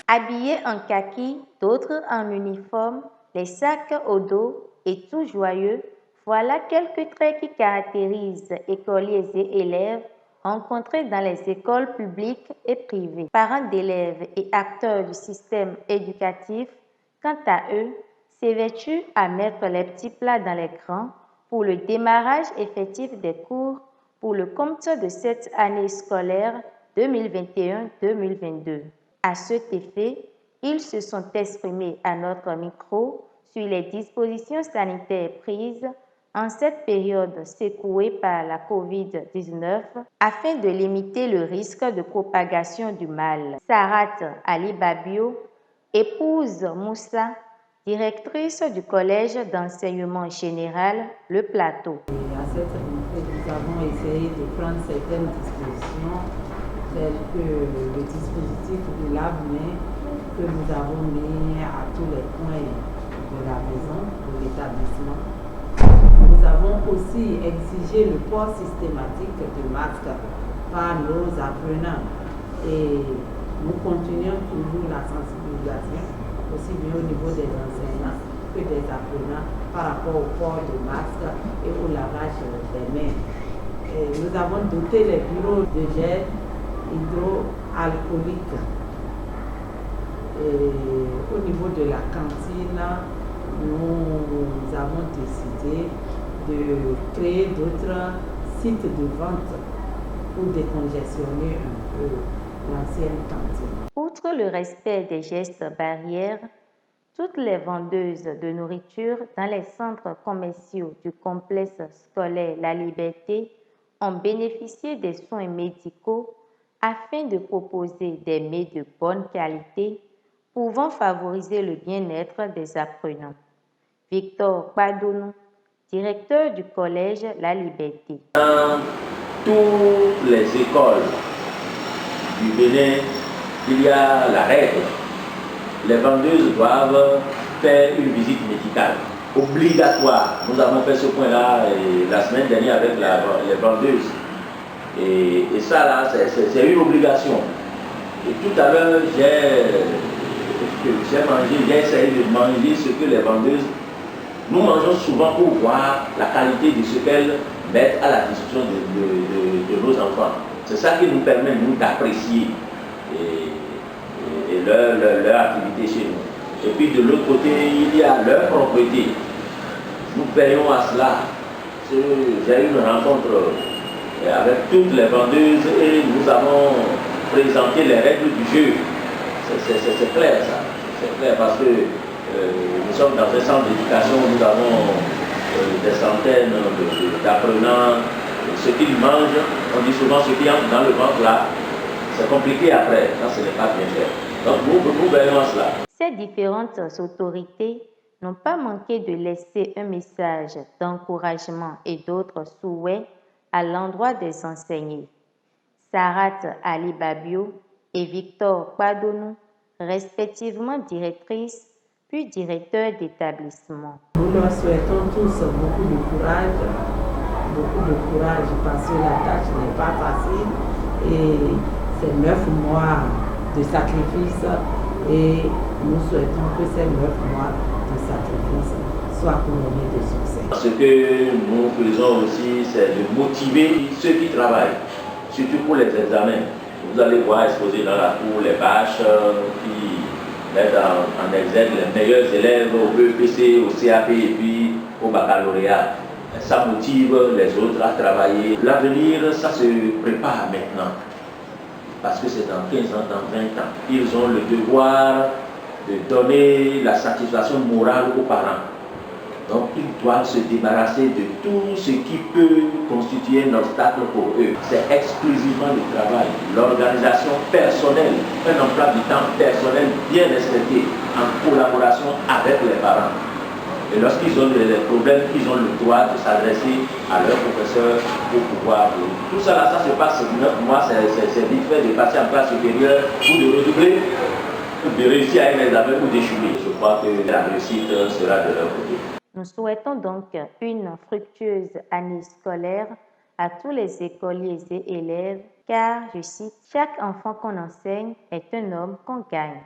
Habillés en kaki, d'autres en uniforme, les sacs au dos et tout joyeux, voilà quelques traits qui caractérisent écoliers et élèves rencontrés dans les écoles publiques et privées. Parents d'élèves et acteurs du système éducatif, quant à eux, s'évertuent à mettre les petits plats dans les grands pour le démarrage effectif des cours pour le compte de cette année scolaire 2021-2022. À cet effet, ils se sont exprimés à notre micro sur les dispositions sanitaires prises en cette période secouée par la COVID-19 afin de limiter le risque de propagation du mal. Sarat Ali Babio, épouse Moussa, directrice du collège d'enseignement général Le Plateau. À cette rentrée, nous avons essayé de prendre certaines dispositions telles que le dispositif de lave-main que nous avons mis à tous les coins de la maison, de l'établissement. Nous avons aussi exigé le port systématique de masques par nos apprenants et nous continuons toujours la sensibilisation, aussi bien au niveau des enseignants que des apprenants par rapport au port de masques et au lavage des mains. Et nous avons doté les bureaux de gel hydroalcoolique. Et au niveau de la cantine, nous avons décidé de créer d'autres sites de vente pour décongestionner un peu l'ancienne cantine. Outre le respect des gestes barrières, toutes les vendeuses de nourriture dans les centres commerciaux du complexe scolaire La Liberté ont bénéficié des soins médicaux afin de proposer des mets de bonne qualité pouvant favoriser le bien-être des apprenants. Victor Padonou, directeur du collège La Liberté. Dans toutes les écoles du Bénin, il y a la règle. Les vendeuses doivent faire une visite médicale obligatoire. Nous avons fait ce point-là la semaine dernière avec les vendeuses. Et ça, là, c'est une obligation. Et tout à l'heure, j'ai essayé de manger ce que les vendeuses. Nous mangeons souvent pour voir la qualité de ce qu'elles mettent à la disposition de nos enfants. C'est ça qui nous permet, nous, d'apprécier leur activité chez nous. Et puis de l'autre côté, il y a leur propriété. Nous payons à cela. J'ai eu une rencontre avec toutes les vendeuses et nous avons présenté les règles du jeu. C'est clair ça. C'est clair parce que nous sommes dans un centre d'éducation, nous avons des centaines d'apprenants. Ce qu'ils mangent, on dit souvent ce qui entre dans le ventre là, c'est compliqué après, quand ce n'est pas bien fait. Donc nous veillons à cela. Ces différentes autorités n'ont pas manqué de laisser un message d'encouragement et d'autres souhaits à l'endroit des enseignés. Sarat Ali Babio et Victor Padonou, respectivement directrices puis directeurs d'établissement. Nous leur souhaitons tous beaucoup de courage parce que la tâche n'est pas facile et c'est 9 mois de sacrifice et nous souhaitons que ces 9 mois de sacrifice soient couronnés de succès. Ce que nous faisons aussi, c'est de motiver ceux qui travaillent, surtout pour les examens. Vous allez voir exposer dans la cour les bâches qui mettent en exergue les meilleurs élèves au BEPC, au CAP et puis au baccalauréat. Ça motive les autres à travailler. L'avenir, ça se prépare maintenant. Parce que c'est dans 15 ans, dans 20 ans. Ils ont le devoir de donner la satisfaction morale aux parents. Donc ils doivent se débarrasser de tout ce qui peut constituer un obstacle pour eux. C'est exclusivement le travail, l'organisation personnelle, un emploi du temps personnel bien respecté en collaboration avec les parents. Et lorsqu'ils ont des problèmes, ils ont le droit de s'adresser à leur professeur pour pouvoir. Tout ça, là, ça se passe 9 mois, c'est vite fait de passer en classe supérieure ou de redoubler, de réussir à un examen ou d'échouer. Je crois que la réussite sera de leur côté. Nous souhaitons donc une fructueuse année scolaire à tous les écoliers et élèves, car, je cite, chaque enfant qu'on enseigne est un homme qu'on gagne.